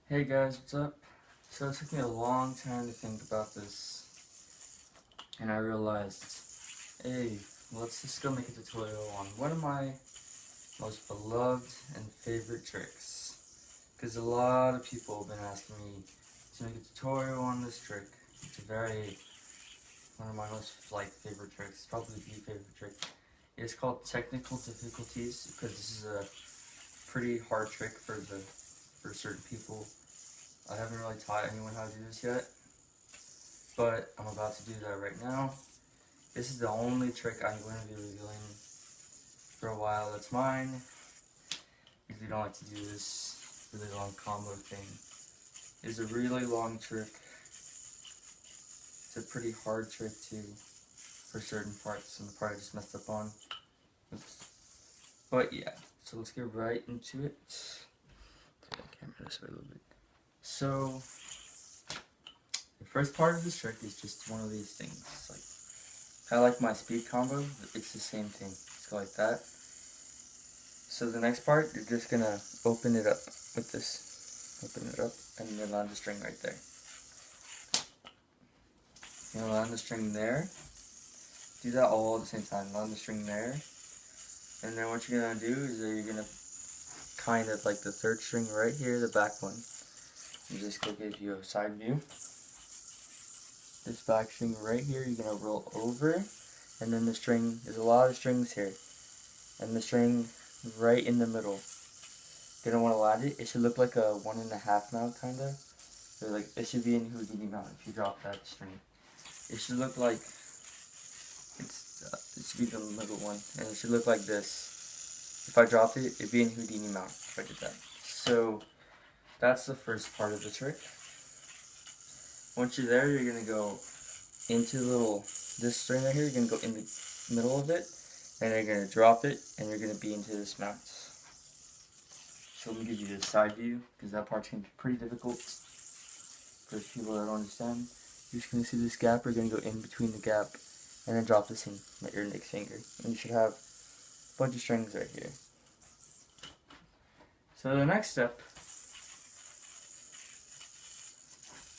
Hey guys, what's up? So it took me a long time to think about this, and I realized, hey, let's just go make a tutorial on one of my most beloved and favorite tricks. Because a lot of people have been asking me to make a tutorial on this trick. It's one of my most favorite tricks, probably the favorite trick. It's called Technical Difficulties because this is a pretty hard trick for certain people. I haven't really taught anyone how to do this yet, but I'm about to do that right now. This is the only trick I'm going to be revealing for a while that's mine, because we don't like to do this really long combo thing. It's a really long trick. It's a pretty hard trick too, for certain parts, and the part I just messed up on. Oops. But yeah, so let's get right into it. Turn the camera this way a little bit. So, the first part of this trick is just one of these things. Kind of like my speed combo, it's the same thing. Just go like that. So the next part, you're just gonna open it up with this. Open it up, and then land the string right there. You're gonna land the string there. Do that all at the same time. Land the string there. And then what you're gonna do is you're gonna kind of like the third string right here, the back one. I'm just gonna give you a side view. This back string right here, you're gonna roll over. And then the string, there's a lot of strings here. And the string right in the middle. You don't want to land it. It should look like a 1.5 mount kinda. Or like it should be in Houdini mount if you drop that string. It should look like it should be the middle one, and it should look like this. If I dropped it, it'd be in Houdini mount if I did that. So that's the first part of the trick. Once you're there, you're gonna go into this string right here. You're gonna go in the middle of it, and you're gonna drop it, and you're gonna be into this mount. So let me give you the side view, because that part's going to be pretty difficult for people that don't understand. You're just going to see this gap, you're going to go in between the gap, and then drop this in at your index finger. And you should have a bunch of strings right here. So the next step,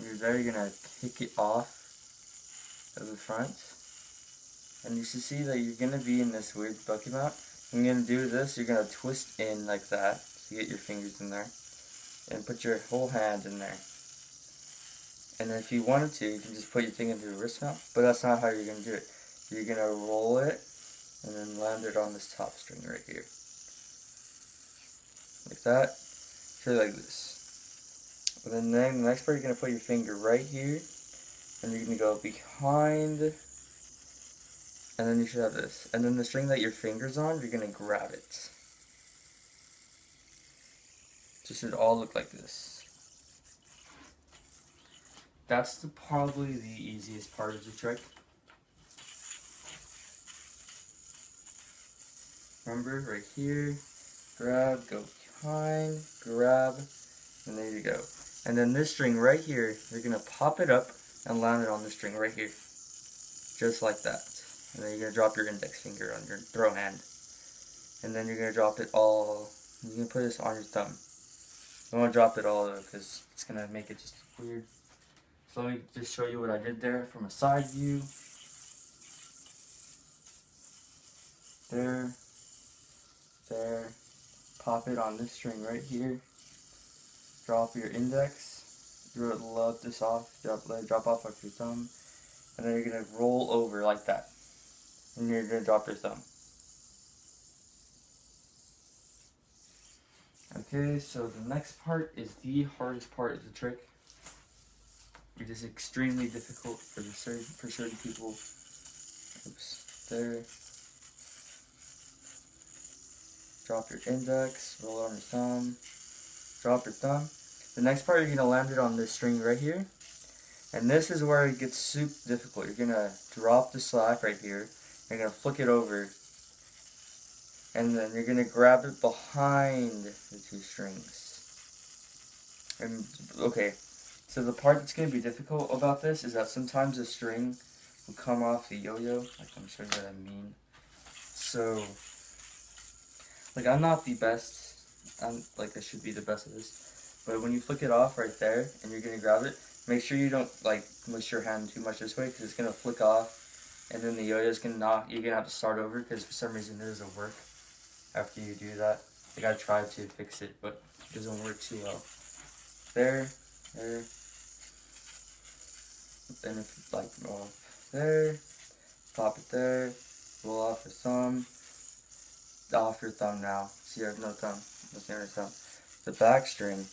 you're there, you're going to kick it off of the front. And you should see that you're going to be in this weird bucket mount. When you're going to do this, you're going to twist in like that. So you get your fingers in there. And put your whole hand in there. And then if you wanted to, you can just put your thing into a wrist mount, but that's not how you're going to do it. You're going to roll it, and then land it on this top string right here. Like that. Sure, like this. And then the next part, you're going to put your finger right here, and you're going to go behind, and then you should have this. And then the string that your finger's on, you're going to grab it. It should all look like this. That's probably the easiest part of the trick. Remember, right here, grab, go behind, grab, and there you go. And then this string right here, you're going to pop it up and land it on this string right here. Just like that. And then you're going to drop your index finger on your throw hand. And then you're going to drop it all, you're going to put this on your thumb. You don't want to drop it all though, because it's going to make it just weird. So let me just show you what I did there from a side view. There. There. Pop it on this string right here. Drop your index. Let this off. Let it drop off like your thumb. And then you're going to roll over like that. And you're going to drop your thumb. Okay, so the next part is the hardest part of the trick. It is extremely difficult for certain people. Oops, there. Drop your index, roll it on your thumb, drop your thumb. The next part, you're going to land it on this string right here. And this is where it gets super difficult. You're going to drop the slack right here. You're going to flick it over. And then you're going to grab it behind the two strings. And, okay, so the part that's going to be difficult about this is that sometimes the string will come off the yo-yo. Like, I'm sure what I mean. So, I'm not the best. I should be the best at this. But when you flick it off right there and you're gonna grab it, make sure you don't like mush your hand too much this way because it's gonna flick off, and then the yo-yo is gonna knock. You're gonna have to start over because for some reason it doesn't work after you do that. Like I tried to fix it, but it doesn't work too well. There, there. Then if like roll there, pop it there, roll off your thumb. Off your thumb now. See, you have no thumb. Nothing on your thumb. The back string.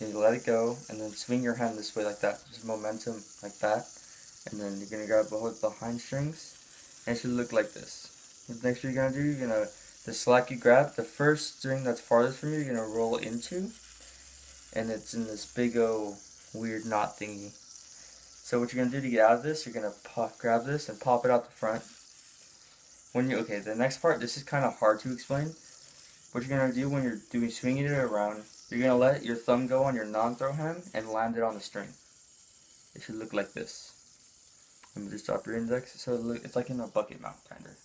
You let it go and then swing your hand this way like that. Just momentum like that. And then you're gonna grab both behind strings. And it should look like this. The next you're gonna do, you're gonna the slack you grab, the first string that's farthest from you, you're gonna roll into, and it's in this big O weird knot thingy. So what you're gonna do to get out of this, you're gonna grab this and pop it out the front. Okay, the next part, this is kind of hard to explain. What you're gonna do when you're swinging it around, you're gonna let your thumb go on your non-throw hand and land it on the string. It should look like this. Let me just drop your index. So it's like in a bucket mount, kind of.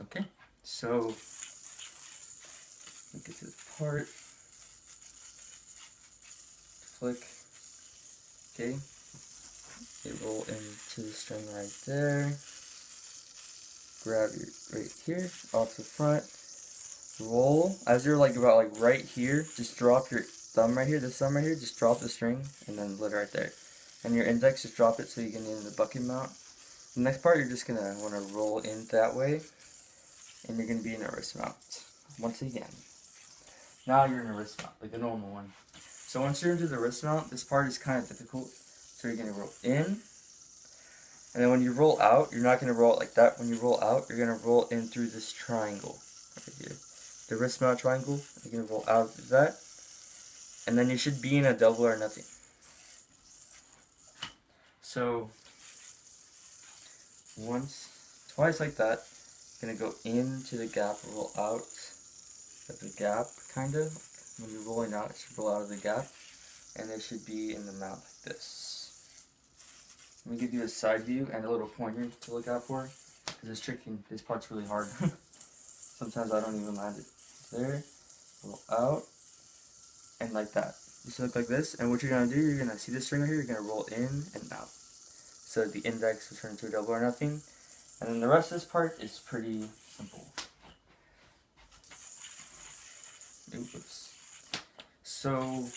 Okay, so let me get to this part. Flick. Okay. You roll into the string right there. Grab your right here off the front. Roll as you're like about like right here. Just drop your thumb right here. This thumb right here. Just drop the string and then let it right there. And your index, just drop it so you can get in the bucket mount. The next part, you're just gonna want to roll in that way, and you're gonna be in a wrist mount once again. Now you're in a wrist mount, like a normal one. So once you're into the wrist mount, this part is kind of difficult. So you're gonna roll in, and then when you roll out, you're not gonna roll it like that. When you roll out, you're gonna roll in through this triangle right here, the wrist mount triangle. You're gonna roll out of that, and then you should be in a double or nothing. So twice like that. Gonna go into the gap, roll out of the gap, kind of. When you're rolling out, it should roll out of the gap, and it should be in the mount like this. Let me give you a side view and a little pointer to look out for, because it's tricky. This part's really hard. Sometimes I don't even land it. There, roll out, and like that. You should look like this, and what you're gonna do, you're gonna see this string right here, you're gonna roll in and out. So the index will turn into a double or nothing. And then the rest of this part is pretty simple. Oops. So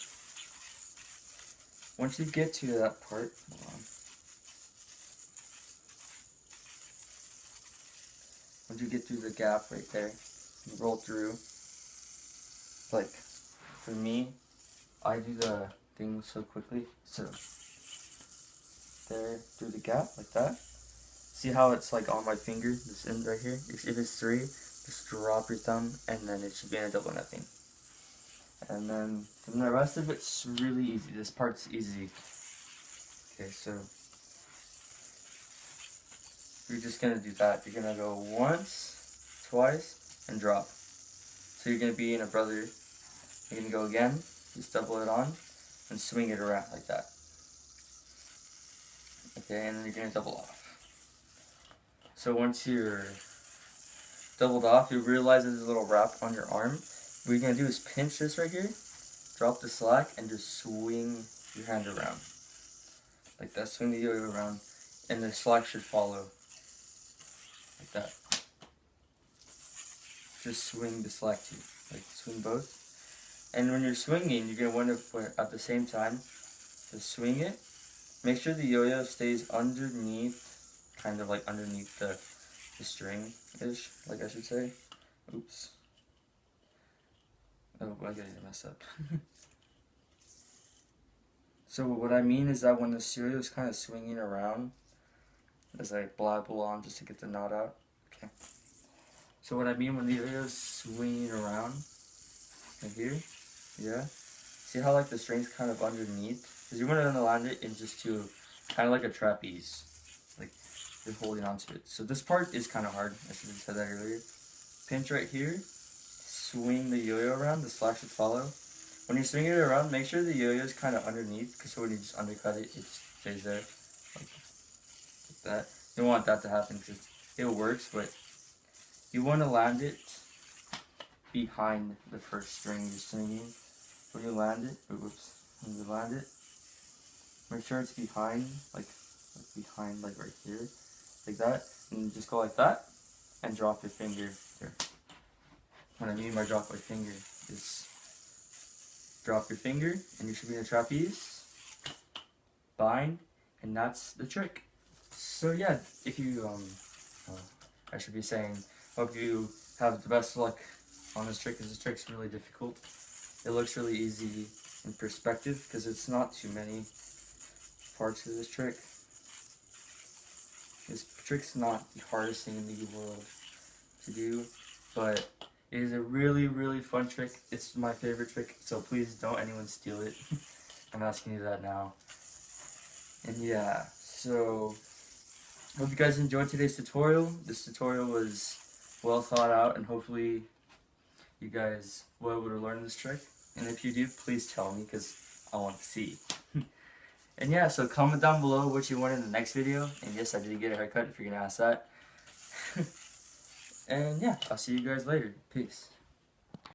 once you get to that part, hold on. Once you get through the gap right there, you roll through. Like for me, I do the thing so quickly. So there, through the gap like that. See how it's like on my finger, this end right here? If it's 3, just drop your thumb and then it should be in a double nothing. And then the rest of it's really easy. This part's easy. Okay, so you're just gonna do that. You're gonna go once, twice, and drop. So you're gonna be in a brother. You're gonna go again, just double it on, and swing it around like that. Okay, and then you're gonna double off. So once you're doubled off, you'll realize there's a little wrap on your arm. What you're going to do is pinch this right here, drop the slack, and just swing your hand around. Like that, swing the yo-yo around, and the slack should follow. Like that. Just swing the slack too. Like swing both. And when you're swinging, you're going to want to, at the same time, to swing it. Make sure the yo-yo stays underneath, kind of like underneath the string-ish, like I should say. Oops. Oh, I gotta mess up. So what I mean is that when the yo-yo is kind of swinging around, as I blabble on just to get the knot out. Okay. So what I mean when the yo-yo is swinging around, right here, yeah. See how like the string's kind of underneath? Because you want to land it in just to, kind of like a trapeze. Like you're holding on to it. So this part is kind of hard. I should have said that earlier. Pinch right here. Swing the yo-yo around. The slack should follow. When you swing it around, make sure the yo-yo is kind of underneath. Because so when you just undercut it, it just stays there. Like that. You don't want that to happen because it works, but you want to land it behind the first string you're singing. When you land it, when you land it, make sure it's behind, like right here, like that, and just go like that, and drop your finger here. What I mean by drop my finger is drop your finger, and you should be in a trapeze, bind, and that's the trick. So yeah, if you I should be saying, hope you have the best luck on this trick, because this trick's really difficult. It looks really easy in perspective because it's not too many parts of this trick. This trick's not the hardest thing in the world to do, but it is a really, really fun trick. It's my favorite trick, so please don't anyone steal it. I'm asking you that now. And yeah, so hope you guys enjoyed today's tutorial. This tutorial was well thought out, and hopefully you guys were able to learn this trick. And if you do, please tell me, because I want to see. And yeah, so comment down below what you want in the next video. And yes, I did get a haircut if you're gonna ask that. And yeah, I'll see you guys later. Peace.